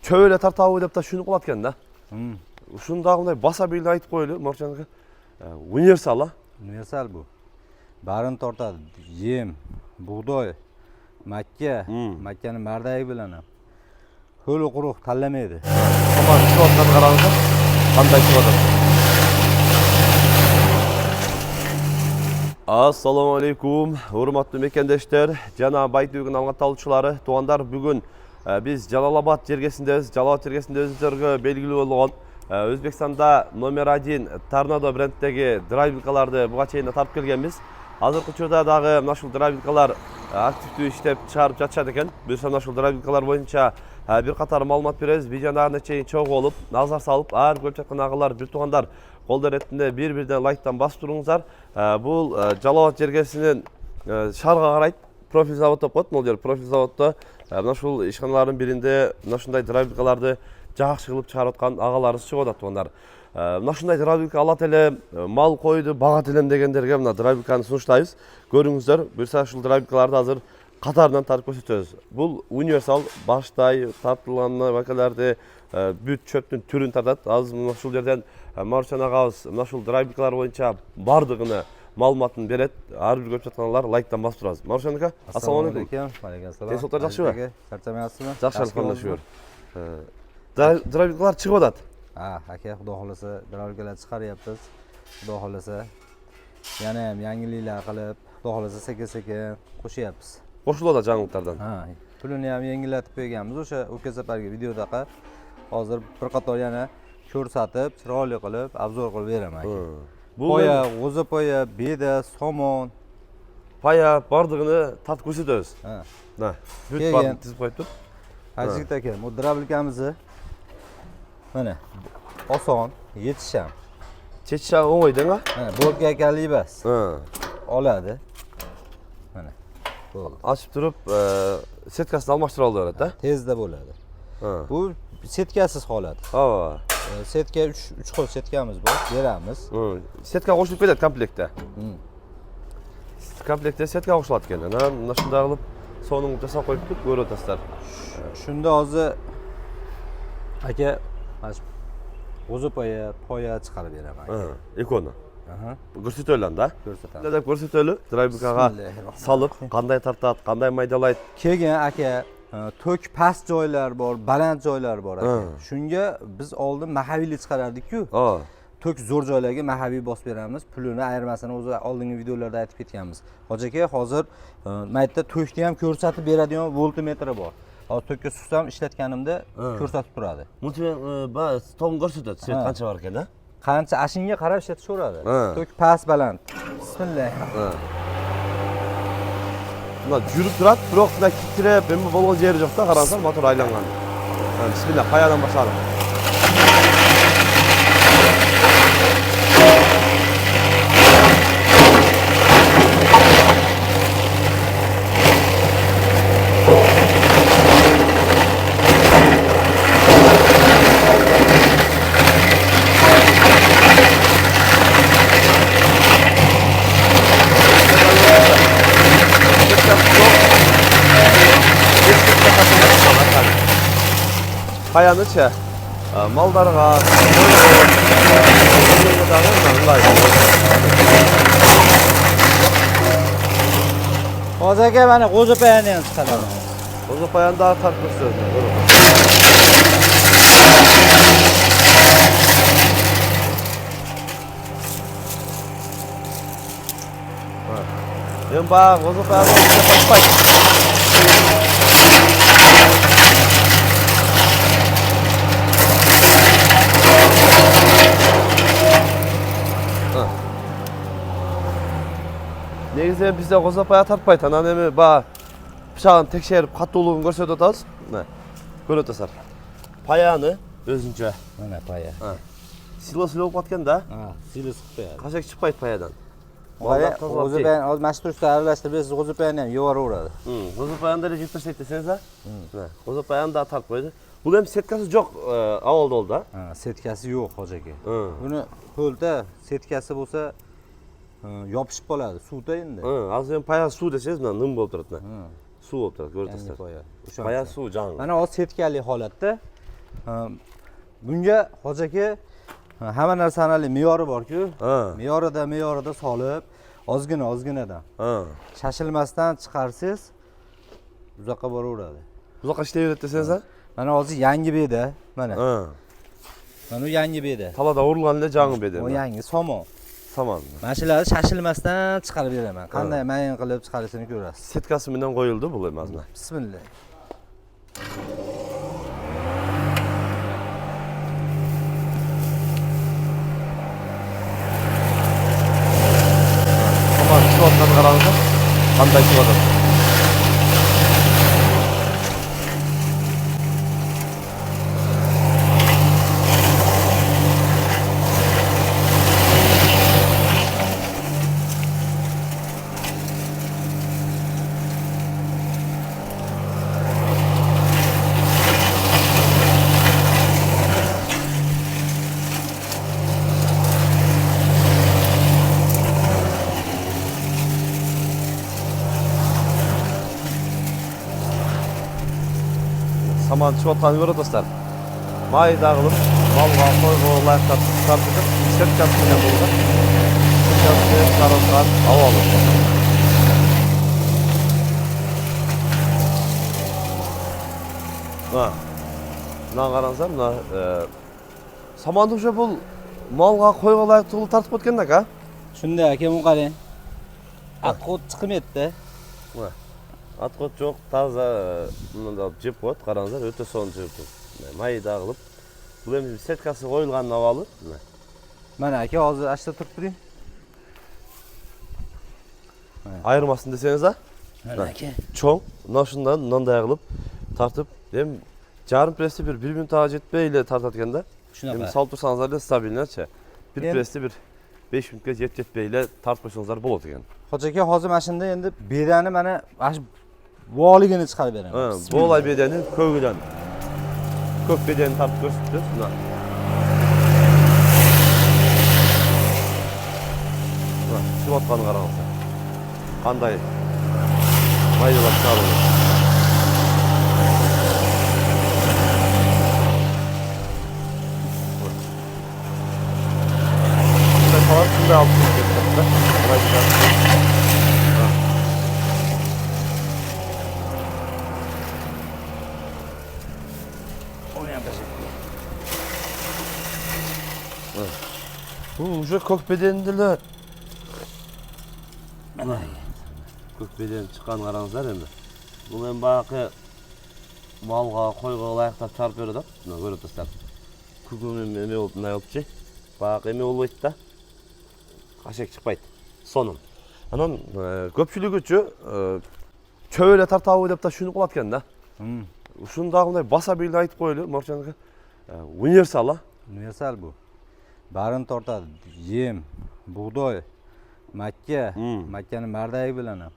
çöyle tartavı dep da şunu kılat eken da. Uşundagınday basa bildi aytıp koyulu Marcan'ga. Universal ha. Universal bu. Barın tortadi. Yem, buğday, makka, makkanın mardagi bilan ham. Ho'l quruq tanlamaydi. Ama chiqayotgan qaranglar qanday chiqadi? Assalomu alaykum, hurmatli mekendeşler, jana Baytügün algat aluvchilari, tug'andar, bugun biz Jalolobod jergesindebiz. Jalolobod jergesinde o'zingizlarga belgili bo'lgan O'zbekistonda номер 1 Tornado branddagi drayvilkalarni buga cheyinda tartib kelganmiz. Hozirgi chorda dag'i mana shu drayvilkalar aktiv ishlab chiqarib жатышат ekan. Biz mana shu drayvilkalar bo'yicha bir qator ma'lumot beramiz. Videolarni cheyin cho'g' olib, nazar solib, har ko'rib chiqqan ag'alar, bir tug'andar qo'lda retinde bir-birden like'dan basıp durunguzlar. Bu Jalolobod jergesinin şarqa qarayt profil zavod dep koyat. Mo'l yer profil zavodda mana shu ishxonalarning birinde mana shunday drayvilkalarni жақсы қылып шығарып жатқан ағаларымыз шығып жатады ондар. Мына шундай дробилка ала телем, мал қойды, баға телем дегендерге мына дробилканы сунуштайбыз. Көрүңүздөр, буюрса ушул дробилкаларды азыр катарынан тартып көрсөтөбүз. Бул универсал баштай тартылган вакаларды бүт чөптүн түрүн тартат. Азыр мына ушул жерден Марчан агабыз мына ушул дробилкалар боюнча бардыгыны маалыматын берет. Ар бир көрүп жаткандар лайктан басып турабыз. Марчан ака, ассаламу алейкум. Алейкум ассалам. Теңсоктор жакшыбы? Чарчамайсызбы? Жакшы, алхамдулилlah. Dravikalar chiqib жатат. Aka, xudo xolasa dravikalar chiqaryapmiz. Xudo xolasa yana ham yangiliklar qilib, xudo xolasa sekin-sekin qo'shyapmiz. Qo'shiladi жаңылыктардан. Pulini ham yengillatib qo'yganmiz. O'sha o'tgan safargi videodaqa hozir bir qator yana ko'rsatib, chiroyli qilib, obzor qilib beraman aka. Poya, g'o'za poya, beda, somon. Poya bardığını tat ko'rsatamiz. Na, бүт bardığını tizib qo'yib tur. Hajit aka, bu dravlikamizni mana oson, yetisham. Chechish o'ng'aydimi? Mana bo'lka ekanlik emas. Oladi. Mana. Bo'ldi. Ochib turib, setkasini almashtirib oladi-da. Tezda bo'ladi. Bu setkasiz holat. Setka 3 xil setkamiz bor, beramiz. Setka qo'shilib ketadi komplektda. Komplektda setka qo'shiladi ekan. Mana shunday qilib sonun jasab qo'yib turib ko'rib o'tasizlar. Shunda hozir aka g'o'za poya chiqarib beraman. Ekoni. Ko'rsatolanda. Ko'rsatamiz. Deb ko'rsatoli, drayvikaga solib, qanday tartadi, qanday maydalaydi. Keyin aka tok past joylar bor, baland joylar bor aka. Shunga biz oldin mahaviylik chiqarardik-ku. Tok zo'r joylarga mahaviy bosib beramiz. Pulini ayirmasini o'zi oldingi videolarda aytib ketganmiz. Hoji aka hozir maytda tokni ham ko'rsatib beradigan voltmetri bor. Hozir tokka sursam ishlatganimda ko'rsatib turadi. Bas, tom ko'rsatadi, svet qancha bor ekan-da? Qancha ashinga qarab ishlatishaveradi. Tok past baland. Bismillah. Buna yurib turadi, biroq buna kitirib, endi bo'lgan yeri yo'qda, qarasam motor aylangan. Bismillah, qayadan boshlaylik. Qayanıcha mallarga Hozir aka mana g'o'za poyani ham chiqaraman. G'o'za poyani da tartib ko'rsatadi. Men ba g'o'za poyani tartib Негізі бізде g'o'za poya tartpaydi. Ana nemi ba bıçağın tekşerip kattoluğunu görsötüp ataz. Көріп отырсыздар. Payani өзүнчө. Mana paya. Silos olуп аткан да? Silos chiqadi. Qancha chiqmaydi payadan. G'o'za poyani hozir mashtursa aralashtirib bersiz, g'o'za poyani ham yo'raveradi. G'o'za poyani da jep tashlab desеңiz ha? G'o'za poyani da tartib qo'ydi. Bu ham setkasi yo'q avvalda oldi. Setkasi yo'q hoji aka. Buni qo'lda setkasi bo'lsa yopishib qoladi suvda endi. Hozir ham paya suv desangiz, mana nim bo'lib turadi. Suv bo'lib turadi, ko'rib turibsiz. Paya suv jon. Mana hozir setkali holatda Bunga hozirgi hamma narsani me'yori bor-ku. Ha. Me'yorida solib, ozginadan. Ha. Shashilmasdan chiqarsangiz uzoqqa boraveradi. Uzoqqa ishlayveradi desangiz ha? Mana hozir yangi beda, mana. Ha. Mana yangi beda. Talada urilganda jangi bedi. O yangi somon. Somon. Mana shularni shashilmasdan chiqarib beraman. Qanday mayin qilib chiqarishini ko'rasiz. Setkasi bilan qo'yildi bu emasmi? Bismillah. Somon chiqayotgan qaranglar. Qanday chiqadi? Saman çıkotkanı görüyoruz dostlar. May dağılıp, malga koygu layıklar tartıp, işlet kapsıyla buldu. Kapsıyla sarılgan havalı. Mına qaranızlar, mına samandık şu bu malga koygu layıktığını tartıp ötkendek ha? Shunday aka, bu qarang. Aqot chiqmaydi. Atqot çok taza bundan jep qo'yat, qaranglar, o'ta son jep. May dağılıp, bu endi setkasi qo'yilgan havalı. Mana aka, hozir ashta turib turing. Ayırmasın deseniz ha? Mana aka. Çoğ, bundan dayaqılıp, tartıp, hem jarım presli bir minut ağa jetpeyle tartatganda, hem sal tursanızlar da stabilnerçe. Bir presli bir 5 minutga jetpeyle tartmasanızlar bo'ladi ekan. Hoca aka, hozir mana shunda endi bedani mana voligini chiqarib beraman. Bu olay bedeni ko'gidan. Ko'k bedeni tartib ko'rsatdi. Buna. Shu otqani qaranglar. Qanday maydalar chiqarib. Falan şunda altı ketdi. Bu уже ko'k bedendilar. Mana Ko'k beden chiqqan qaranglar endi. Bu men baqi malga, qo'yga layıqtab chiqarib beradi. Buni ko'rib turibsizlar. Kugum eme oldu, ne oldu ki? Baqi eme olmaydi da. Qaşak chiqmaydi. Sonun. Anan ko'pchilik uchun cho'yla tartavı deb ta shuni qilatgan da. Shundaqday basa bildi aytib qo'yildi, Morchanga. Universal ha? Universal bu. Barini tortadi. Yem, bug'doy, makka, makkani mardagi bilan ham.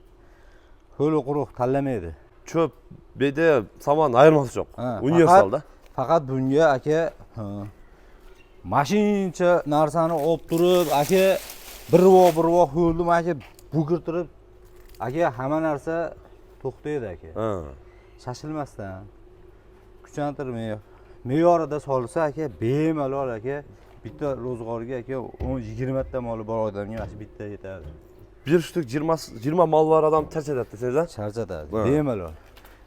Ho'li quruq tanlamaydi. Cho'p, bede, saman ayirmasi yo'q. Universal da. Faqat bunga aka mashincha narsani olib turib, aka bir voq ho'ldim aka bugirtirib, aka hamma narsa to'xtaydi aka. Shashilmasdan, kuchantirmay, me'yorida solsa aka bemalol aka bitta ro'zg'orga aka 10-20 ta moli bor odamga mana shu bitta yetadi. Bir shtuk 20 mal var adam charchatadi deseniz ha? Charchatadi, bemalol.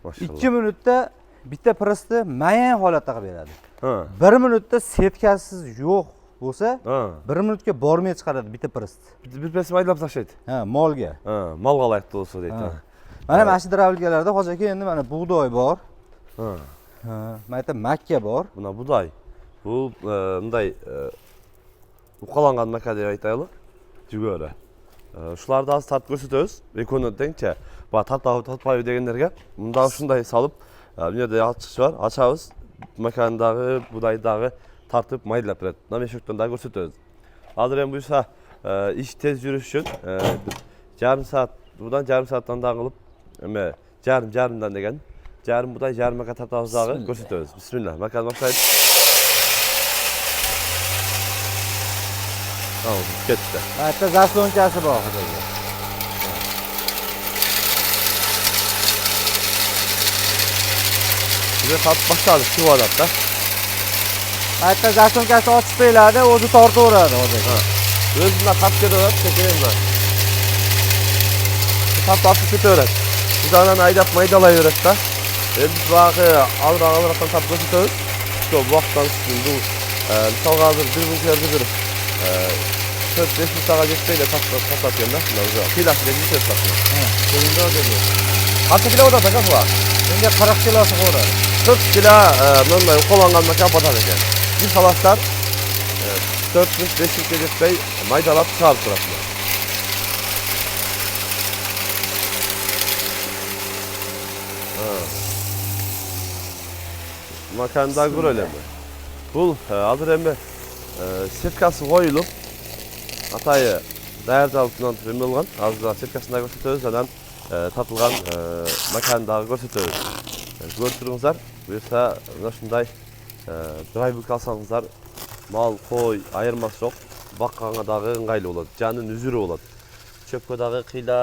Maşallah. 2 minutda bitta pressni mayin holatda qilib beradi. 1 minutda setkasiz yo'q bo'lsa, 1 minutga bormay chiqaradi bitta press. Bir pes maydalab tashlaydi. Molga. Malga layiqli bo'lsa deydi. Mana shu dravlikalarda hozir aka endi mana bug'doy bor. Mana makka bor. Buna buday. Bu bunday uqalangan makka deb aytaylik. Jugora. Shularni az tartib ko'rsatamiz. Ekonomdengcha. Bu tatpay deganlarga bunda shunday solib, bu yerda ochiq var, ochamiz. Makandagi, budaydagi tartib maydalab beradi. Mana shu yerdan da ko'rsatamiz. Hozir ham buysa ish tez yurish uchun yarım saat, buradan yarım saatdan da qilib, yarımdan degan. Yarım buday, yarım makka tartavizdağı ko'rsatamiz. Bismillah. Makan boshlaydi. Tamam, ketdi. Hatta zaslonkasi bor hozirda. Bize tartib başladı şu holatda. Hatta zasonkasi ochib qo'yiladi, o'zi tortaveradi hozir. O'zimdan tap ketaveradi, ketyapman. Tap tapib ketaveradi. Budan aydab maydalayveradi da. Biz vaqi alra-alra tap ko'rsatamiz. Shu vaqtdan so'ng bu misolga hozir bir bunkerda bir 4-5 minutga yetmaydi taslatganda. Kilosiga yetib Qo'yinda dedi. qancha kilo bo'ladi aka bu? Menga 40 kilosi qo'yadi. 40 kilo bunday qo'llangan makon botadi ekan. Bir salatlar 4-5 minutga yetmay maydalab chiqarib turasizlar. Makanda görelim. Bu hazır endi setkasi qo'yilib, atayı dayardalıqdan turib olgan. Hazır setkasini ko'rsatamiz, adan tatılgan makandağı ko'rsatamiz. Görürsünüzler, bu esa mana shunday drive kalsanızlar, mal, qo'y ayırması yo'q. Baqqanga dagı ыңгайлуу болот, жанын үзүрү болот. Чөпкө дагы кыйла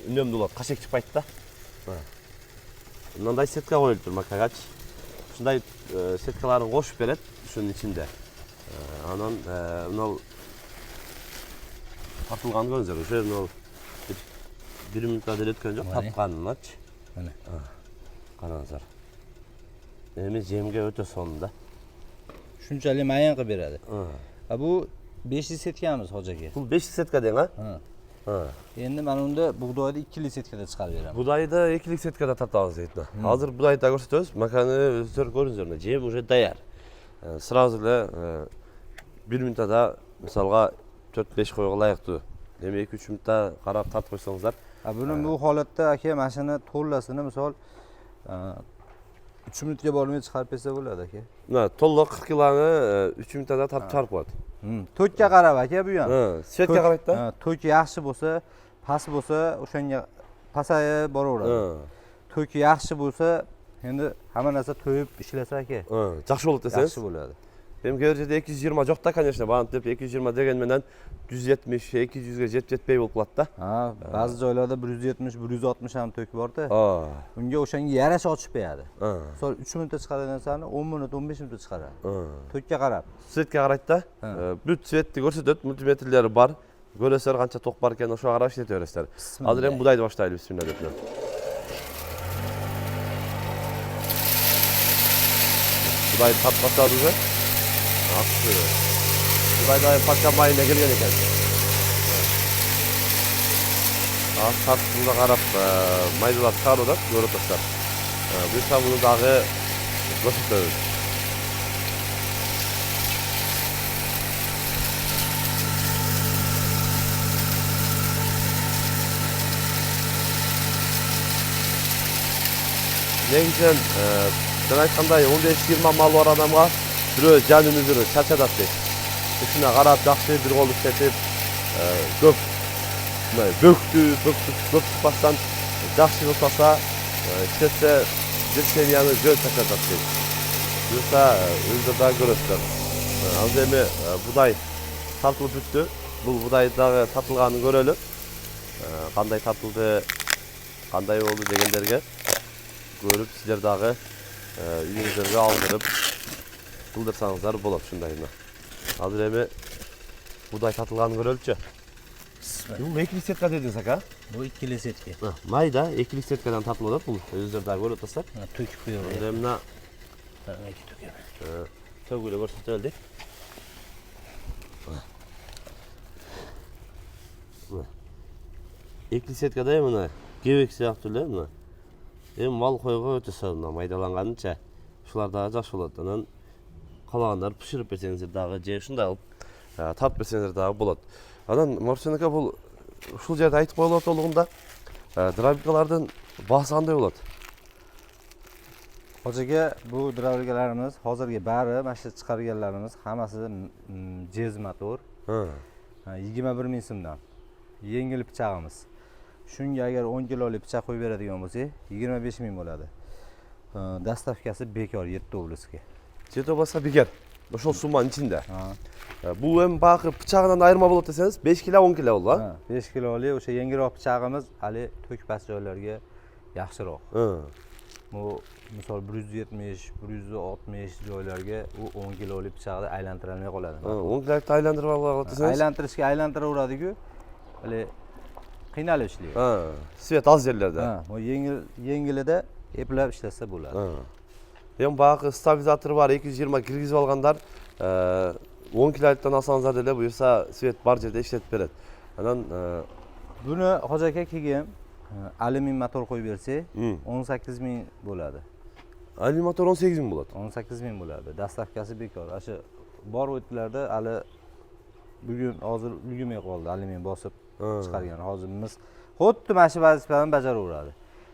үнөмдүү болот, кашек чыкпайт да. Мындай сетка коюлуп тур макагач. Ушундай сеткаларын кошуп берет ушунун ичинде. Анан мына тартылган көрүңүздөр, ошо мына 1 минутта деле өткөн жок, тапканыначы. Мына. Караңыздар. Эми жемге өтө сонунда. Shunchalik mayin qilib beradi. Bu 500 setkamiz hojaga. Bu 5 setka deň ha? Endi mana unda bug'doyni 2 setkada chiqarib beraman. Budayda 2 setkada tartabыз deydi. Hozir budayda ko'rsatamiz. Makani o'zlari ko'ringizlar. Jem уже tayyor. Сразу эле 1 minutda misolga 4-5 qo'yga layiqdi. Demek 2-3 minutda qarab tartib qo'ysangizlar. Buni bu holatda aka mashina to'llasini misol 3 minutga bormay chiqarib bersa bo'ladi aka. Mana to'liq 40 kiloni 3 minutda tartib chiqarib qo'yadi. To'kka qarab aka bu ham. Svetga qaraydi-da. To'k yaxshi bo'lsa, past bo'lsa, o'shanga pasayib boraveradi. To'k yaxshi bo'lsa, endi hamma narsa to'yib ishlasa aka. Yaxshi bo'ladi desangiz. Yaxshi bo'ladi. Benim görüşede 220 yok da, конечно. Bana dep 220 degenden 170, 200'e jetpey bolup qoladi da. Ha, ba'zi joylarda 170, 160 ham to'k bor-da. Unga o'shanga yarasha ochib beradi. Misol 3 minutda chiqaradigan narsani 10 minut, 15 minutda chiqaradi. To'kka qarab. Svetga qaraydi-da. Bu svetni ko'rsatadi, multimetrlari bor. Ko'rasizlar qancha to'q bor ekan, o'sha qarab ishlataverasizlar. Hozir ham budayni boshlaylik, bismillah deb. Budayni tap boshladik. Aslında. Budayda patkan mayına gelgen ekan. Tartışında qarab maydalar çıkarıp da görüp taşlar. Bu esa bunu dağı ko'rsatamiz. Negizden sen aytkanday 15-20 mal var adamga biri canın üzürü çaçadat deydi. Şuna qarab yaxşı bir qol işletip köp böktü çıkmasdan yaxşı tutasa işletse bir seviyeni göl çaçadat deydi. Yoksa özde daha görürsüler. Az emi buday tartılıp büttü. Bu buday dağı tartılganı görelim. Qanday tartıldı, qanday oldu degenlerge görüp sizler dağı uyuңuздерге алдырып кылдырсаңыздар болот ушундайына. Азыр эми будай татылганын көрөлүчү. Бул 2 сетка дедиңиз ака? Bu 2 setki. Майда 2 setkадан татылып атат бул. Өздөрү дагы көрүп атасыздар. Töküp koyuyor. Эми мына Iki töküyor. төгүлө көрсөтөлдүк. 2 setkада мына кебек сыяктуу эле мына. Эми мал койго өтө сонун майдаланганынча ушулар дагы жакшы болот. Анан калагандар пышырып берсеңиздер дагы же ушундай кылып тартып берсеңиздер дагы болот. Анан Морсен ака бул ушул жерде айтып коелот толугунда дробикалардын баасы кандай болот? Hojaga bu dravikalarimiz hozirgi bari mana shu chiqarganlarimiz hammasi jez motor. 21 ming so'mdan. Yengil pichog'imiz. Shunga agar 10 kilolik pichoq qo'yib beradigan bo'lsak, 25 ming bo'ladi. Dastavkasi bekor 7 oblasga. 7 oblastga bekor. Ошол сумманын ичинде. Бул эми багы пычагынан айырма болот десеңиз, 5 кило 10 кило болду. 5 kiloli o'sha yengilroq pichog'imiz hali to'k past joylarga yaxshiroq. Bu misol 170, 160 joylarga u 10 kilolik pichoqda aylantirib qoladi. 10 kilolik aylantirib olasiz. Aylantiradiku. Hali qiynalib ishlaydi. Ha, svet az yerlarda. Ha, bu yengilida eplab ishlatsa bo'ladi. Hem baqı stabilizator var 220 kirgizib olganlar 10 kilolikdan alsanızlar dele buyursa svet bar yerde işletip beradi. Anan Buni Hoji aka keyin alyumin motor qo'yib bersa 18 ming bo'ladi. alyumin motor 18 ming bo'ladi. 18 ming bo'ladi. Dastavkasi bekor. Asha bor o'tlarda hali bugun hozir ulgurmay qoldi alyumin bosib chiqargan. Hozir biz xuddi mana shu vazifani bajaraveradi.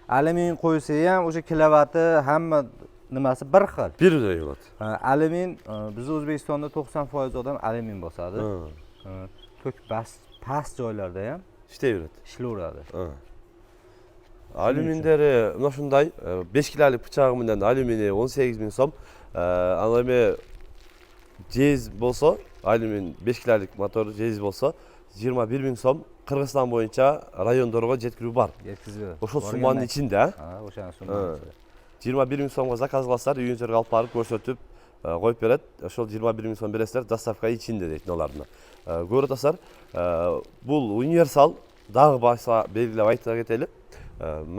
Alyumin qo'ysa ham o'sha kilovati hamma nimasi bir xil. Bir bo'ladi. Alyumin biz O'zbekistonda 90% odam alyumin bosadi. To'k past joylarda ham ishlayveradi. Alyuminderi mana shunday 5 kilolik pichog'i bilan alyumini 18 ming so'm. Anlaymi jez bo'lsa, alyumin 5 kilolik motor jez bo'lsa 21 ming so'm. Qirg'iziston bo'yicha rayonlarga yetkazib bor. O'sha summaning ichida. Ha, o'shaning summasi. 21 ming so'mga zakaz qilsalar, uyingizga olib borib ko'rsatib qo'yib beradi. O'sha 21 ming so'm berasizlar, dastavka ichida deydi ularni. Ko'ratasizlar, bu universal dağ başa belgilab aytib ketaylik.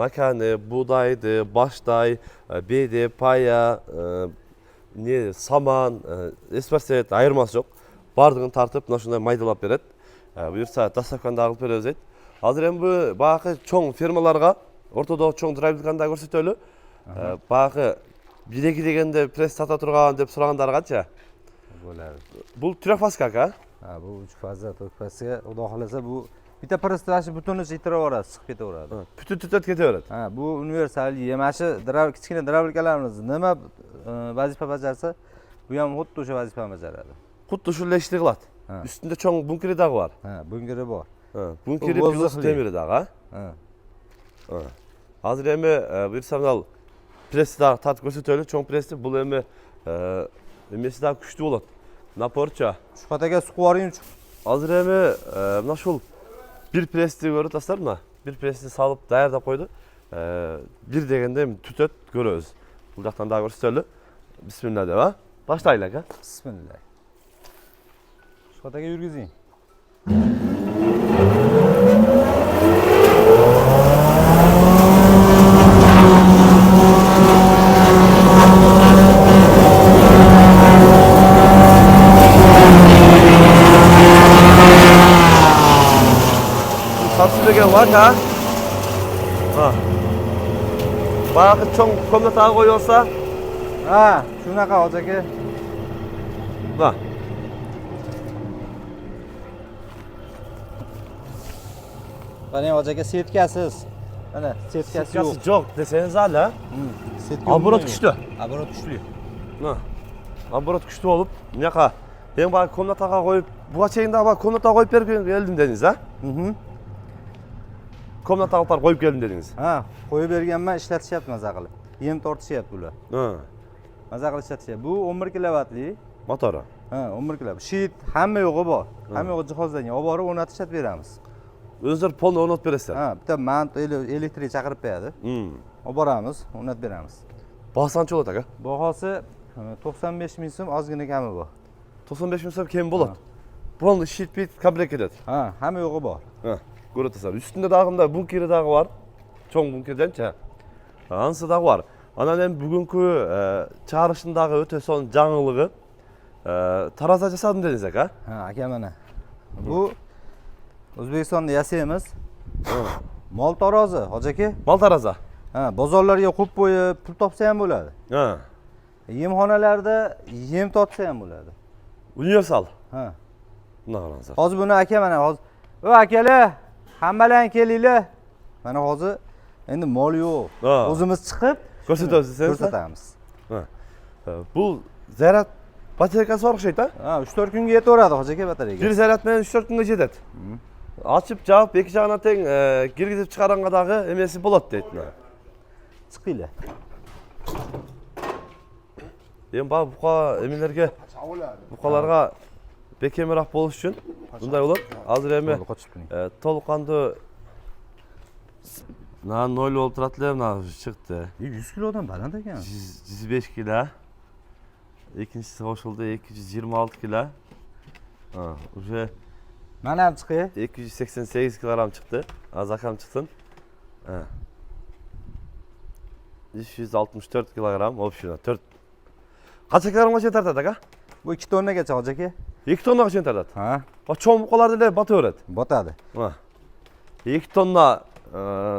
Makani, buğdaydı, başday, bedi, paya, saman, esparset ayırması yok. Bardığını tartıp şunday maydalap beradi. Buyursa dastavkanda alып berебиз дейт. Азыр эми bu bagı çoğ firmalarga, ortada çoğ drayvlikanda көрсөтөлү. Bagı bireki degende press sata turgan dep suraganдар канча? Bo'ladi. Bu trafazka aka? Ha, bu 3 fazda, 4 fazga, Xudo xolasa bu bitta prestashi butunni yitiraveradi, siqib ketaveradi. Bütün tütet ketaveradi. Ha, bu universal yemashi kichkina dravlikalarimiz nima vazifa bajarsa, bu ham xuddi o'sha vazifani bajaradi. Xuddi shunday ishni qiladi. Üstünde çoğ bunkeri dağı var. Ha, bunkeri bor. Bunkeri plus demiri dağı. Hazır emi bir samdal presi dağı tat gösterili, çoğ presi bu emi emesi daha güçlü olur. Naporça. Şu kataga su qo'ying. Hazır emi nasıl bir presi görüp taslar mı? Bir presi salıp dayarda koydu. Bir degende tütet görüyoruz. Buldaktan daha gösterili. Bismillah deva. Başlayalım ha. Bismillah. Şu kataga yurgizing. Satsıdaki var ha. Bakın çoğ komnatağa koyuyorsa. Ha, shunaqa Hoji aka. Ha. Qani Hoji aka setkasiz. Mana setkasi yo'q. Setkasi yo'q deseniz hala. Setka Оборот күчтүү. Оборот күчтүү. Ha. Оборот күчтүү болуп, мынaka мен баа комнатага коюп, буга чейин дагы комнатага коюп берип келдим дедиңиз, а? Komnataga alып koyup geldim dediniz. Ha, qo'yib berganman, ishlatishyapti maza qilib. Yem tortishyapti bular. Maza qilib ishlatishyapti. Bu 11 kilovatli motori. Ha, 11 kilovat. Shit hamma yo'g'i bor. Hamma yo'g'i jihozlangan. Olib borib o'rnatib ishlatib beramiz. O'zlar polni o'rnatib berasizlar. Ha, bitta mant elektrik chaqirib beradi. Olib boramiz, o'rnatib beramiz. Bahasi qancha bo'ladi aka? Bahosi 95 ming so'm, ozgina kami bor. 95 ming so'm kam bo'ladi. Polni shit bit komplekt ketadi. Ha, hamma yo'g'i bor. Ha. Ko'ratasizlar. Üstünde dağında bunkeri dağı var. Çoğ bunkerdençe. Ansı dağı var. Anan hem bugünkü çağrışındağı öte son canlılığı taraza jasadım dediniz aka. Ha, aka mana. Bu O'zbekistonda yasaymiz. Mol tarozi, Hoji aka. Mal taraza. Ha, bozorlarga qo'yib qo'yib pul topsa ham bo'ladi. Ha. Yemxonalarda yem totsa ham bo'ladi. Universal. Ha. Naqaransa. Hozir buni aka mana hozir. O akalar, hammalar kelinglar. Mana hozir endi mol yo'q. O'zimiz chiqib ko'rsatamiz. Ha. Bu zaryad batareykasi bor o'xshaydi-a? Ha, 3-4 kunga yetaveradi Hoji aka batareyka. Bir zaryad bilan 3-4 kunga yetadi. Açıp javob ikki jag'ina teng kirgizib chiqargandagi emesi bo'ladi deydi. Chiqinglar. Endi buqa emelerga buqalarga bekemroq bo'lish uchun bunday bo'ladi. Hozir ham to'lqonli Mына 0 болуп турат эле, мына чыкты. 100 kilodan baland ekan. 105 kilo. Ikincisi koşuldu 226 kilo. Уже Mana ham chiqay. 288 kilogram çıktı. Az akam çıksın. 364 kilogram. Община 4. Kaç kilogramga çeyin tartat aka? Bu 2 tonnagacha hozir aka. 2 tonnaga çeyin tartat. Ha, Bak çoğun qo'llarda ele batıverat. botadi. 2 tonna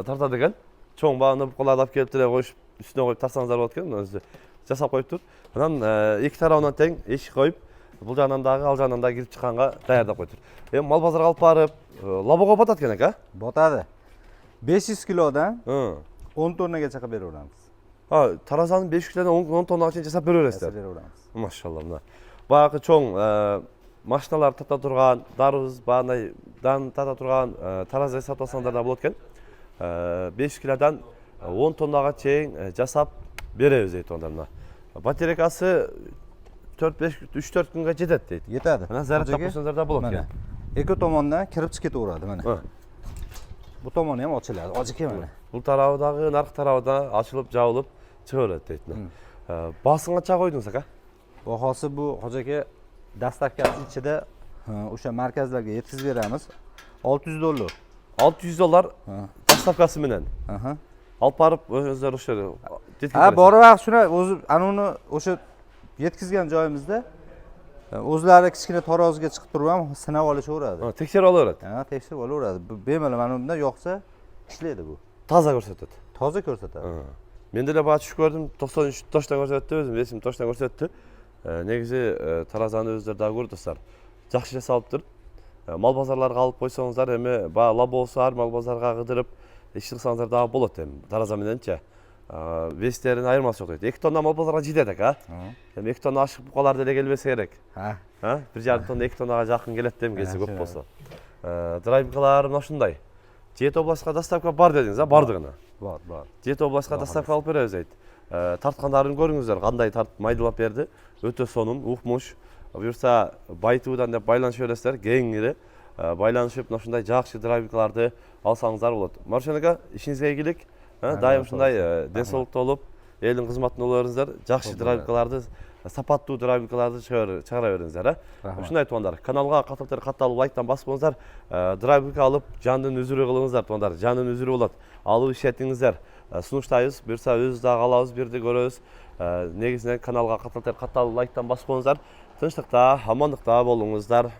tartadi ekan. Çoğun bağını bu qo'llarda olib kelib qo'yib üstüne qo'yib tarsanızlar bo'lar ekan. O'zi jasab qo'yib tur. Bundan ikki tarafından teng eshik qo'yib, bu жағынан дағы, ал жағынан да kirib chiqqanga tayyorlab qo'yib tur. Endi mol bozorga olib borib, laboga botat ekan aka. Botadi. 500 kilodan 10 tonnagacha qilib beraveramiz. Tarazanın 5 kilodan 10 tonnaga jasab beraverasizlar. Beraveramiz. Maşallah mına. Баягы чоң машиналар тата турган, дарыз, багындай дан тата турган тараза сатып алсаңдар да болот экен. 5 килодан 10 тоннага чейин жасап беребиз дейт ондар мына. Батарейкасы 3-4 күнгө жетет дейт. Yetadi. Мына зарядтап койсоңдар да болот экен. Ikki tomondan kirib chiqib ketaveradi mana. Bu tomoni ham ochiladi. Ochiq mana. Бул тарабы дагы, наркы тарабы да ачылып, жабылып чыга берет дейт. Басың канча койдуңуз ака? Bahosi bu hozirgi dastavkasi ichida o'sha markazlarga yetkazib beramiz. $600. $600 dastavkасы менен. Aha. Alып barıp özleri o'sha Ha, borib vaqt shuni o'zi anuni o'sha yetkazgan joyimizda o'zlari kichkina tarozga chiqib turib ham sinab olishaveradi. Tekshirib olaveradi. Ha, tekshirib olaveradi. Bu bemalol mana bundan yoqsa ishlaydi bu. Toza ko'rsatadi. Toza ko'rsatadi. Men de bana tushib ko'rdim, 93 toshdan ko'rsatdi, o'zim esim toshdan ko'rsatdi. Negizi tarazani o'zlari da ko'rdi dostlar. Yaxshi jasalibdir. Mal bozorlarga olib qo'ysangizlar, эми баягы лабосар mal bozorga qidirib ish qilsangizlar da bo'ladi ham. Tarazа мененче. Вестерин айырмасы жоқ дейді. 2 тонна мал базарға жетеді aka. 2 тонна ашық бұқаларды да келбесе керек. 1,5 тонна 2 тоннаға жақын келеді дем келсе көп болса. Драйвкалар мына ушундай. 7 областқа доставка бар дедіңіз, бардығына. Бар. 7 областқа доставка алып беребиз дейт. Тартқандарын көрүңүздөр, кандай тартып майдалап берди. Өтө сонун, укмуш. Буюрса байтуудан деп байланышып бересиздер, кеңири байланышып мына ушундай жакшы драйвкаларды алсаңыздар болот. Маршан ака, ишиңизге ийгилик. Дайым ушундай ден соолукта болуп, элдин кызматында боло бериңиздер. Жакшы драйвкаларды, сапаттуу драйвкаларды чыгара бериңиздер. Ушундай тугандар. Каналга катталып лайктан басыңыздар. Драйвка алып, жандын үзүрү кылыңыздар тугандар. Жандын үзүрү болот. Алып иштетиңиздер. Сунуштайбыз, буюрса өзүбүз дагы алабыз, бирди көрөбүз. Негизинен каналга катталып лайктан басып коюңуздар. Тынчтыкта, амандыкта болуңуздар.